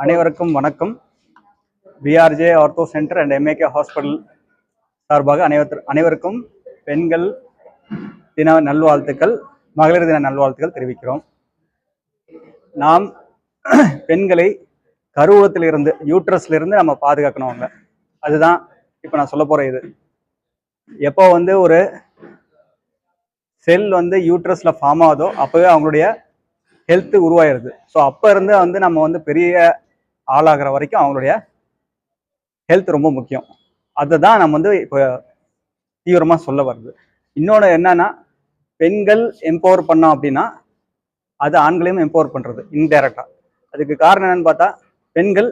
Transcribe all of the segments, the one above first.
அனைவருக்கும் வணக்கம். PRJ ortho centre and MAK hospital சார்பாக அனைவருக்கும் பெண்கள் தின நல்வாழ்த்துக்கள், மகளிர் தின நல்வாழ்த்துக்கள் தெரிவிக்கிறோம். நாம் பெண்களை கருவூலத்திலிருந்து, யூட்ரஸ்லிருந்து நம்ம பாதுகாக்கணும். அவங்க அதுதான் இப்போ நான் சொல்ல போகிற இது. எப்போ ஒரு செல் யூட்ரஸில் ஃபார்ம் ஆகுதோ அப்போவே அவங்களுடைய ஹெல்த்து உருவாயிருது. ஸோ அப்போ இருந்து நம்ம பெரிய ஆளாகிற வரைக்கும் அவங்களுடைய ஹெல்த் ரொம்ப முக்கியம். அதை தான் நம்ம இப்போ தீவிரமாக சொல்ல வருது. இன்னொன்று என்னன்னா, பெண்கள் எம்பவர் பண்ணோம் அப்படின்னா அது ஆண்களையும் எம்பவர் பண்ணுறது இன்டைரக்டாக. அதுக்கு காரணம் என்னன்னு பார்த்தா, பெண்கள்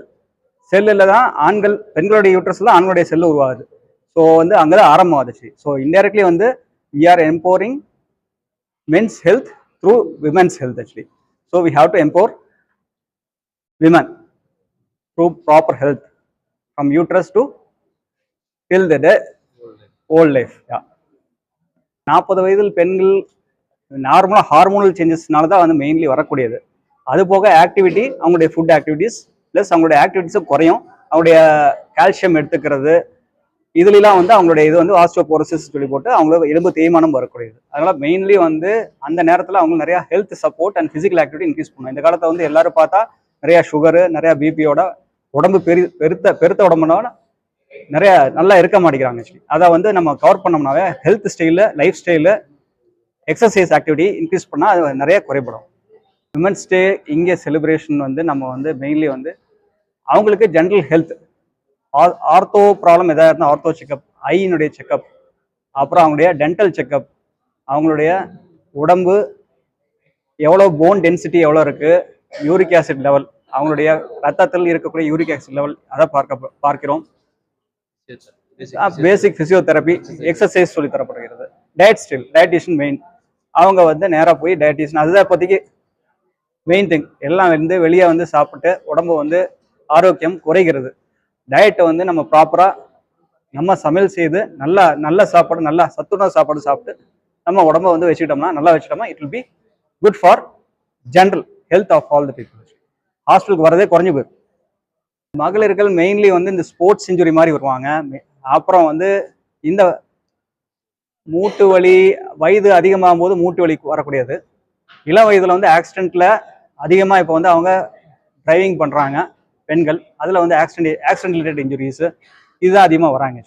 செல்லில் தான் பெண்களுடைய யூட்ரஸில் தான் ஆண்களுடைய செல்லு உருவாகுது. ஸோ அங்கே தான் ஆரம்பம் ஆகுது. So indirectly we are empowering men's health through women's health actually. So we have to empower women through proper health from uterus to till the old life. 40 வயதில் பெண்கள் நார்மலாக ஹார்மோனல் சேஞ்சஸ்னால தான் மெயின்லி வரக்கூடியது. அது போக ஆக்டிவிட்டி, அவங்களுடைய ஃபுட் ஆக்டிவிட்டிஸ் ப்ளஸ் அவங்களுடைய ஆக்டிவிட்டிஸும் குறையும். அவங்களுடைய கால்சியம் எடுத்துக்கிறது இதுலாம் அவங்களுடைய இது ஆஸ்டியோபோரோசிஸ் சொல்லி போட்டு அவங்களோட எலும்பு தேய்மானம் வரக்கூடியது. அதனால மெயின்லி அந்த நேரத்தில் அவங்க நிறையா health support and physical activity increase பண்ணும். இந்த காலத்தை எல்லாரும் பார்த்தா நிறையா சுகரு, நிறையா பிபியோட உடம்பு பெருத்த உடம்புனால நிறைய நல்லா இருக்க மாட்டேங்கிறாங்க. அதை நம்ம கவர் பண்ணோம்னாவே health style, life style, exercise activity increase பண்ணால் அது நிறைய குறைபடும். விமென்ஸ் டே இங்கே செலிப்ரேஷன் நம்ம மெயின்லி அவங்களுக்கு ஜென்ரல் ஹெல்த், ஆர்த்தோ ப்ராப்ளம் எதாவது இருந்தால் ஆர்த்தோ செக்கப், ஐயினுடைய செக்கப், அப்புறம் அவங்களுடைய டென்டல் செக்கப், அவங்களுடைய உடம்பு எவ்வளோ போன் டென்சிட்டி எவ்வளோ இருக்குது, யூரிக் ஆசிட் லெவல், அவங்களுடைய ரத்தத்தில் இருக்கக்கூடிய யூரிக் ஆசிட் லெவல் அதை பார்க்கிறோம். பேசிக் பிசியோதெரப்பி, எக்ஸசைஸ் சொல்லி தரப்படுகிறது. Dietitian main. அவங்க நேராக போய் டயட்டிஷியன், அதுதான் இப்போதைக்கு மெயின் திங். எல்லாம் வெளியே சாப்பிட்டு உடம்பு ஆரோக்கியம் குறைகிறது. டயட்டை நம்ம ப்ராப்பராக நம்ம சமையல் செய்து நல்ல சாப்பாடு, நல்லா சத்துணவு சாப்பாடு சாப்பிட்டு நம்ம உடம்பை நல்லா வச்சுட்டோம்னா it will be good for general health of all the people. ஹாஸ்பிட்டலுக்கு வரதே குறைஞ்சி போயிடும். மகளிர்கள் மெயின்லி இந்த ஸ்போர்ட்ஸ் இன்ஜுரி மாதிரி வருவாங்க. அப்புறம் இந்த மூட்டு வலி, வயது அதிகமாகும் போது மூட்டு வலி வரக்கூடியது. இளம் வயதில் ஆக்சிடென்ட்ல அதிகமாக இப்போ அவங்க டிரைவிங் பண்ணுறாங்க பெண்கள். அதில் ஆக்சிடென்ட் ரிலேட்டட் இன்ஜுரிஸ் இதுதான் அதிகமாக வராங்க.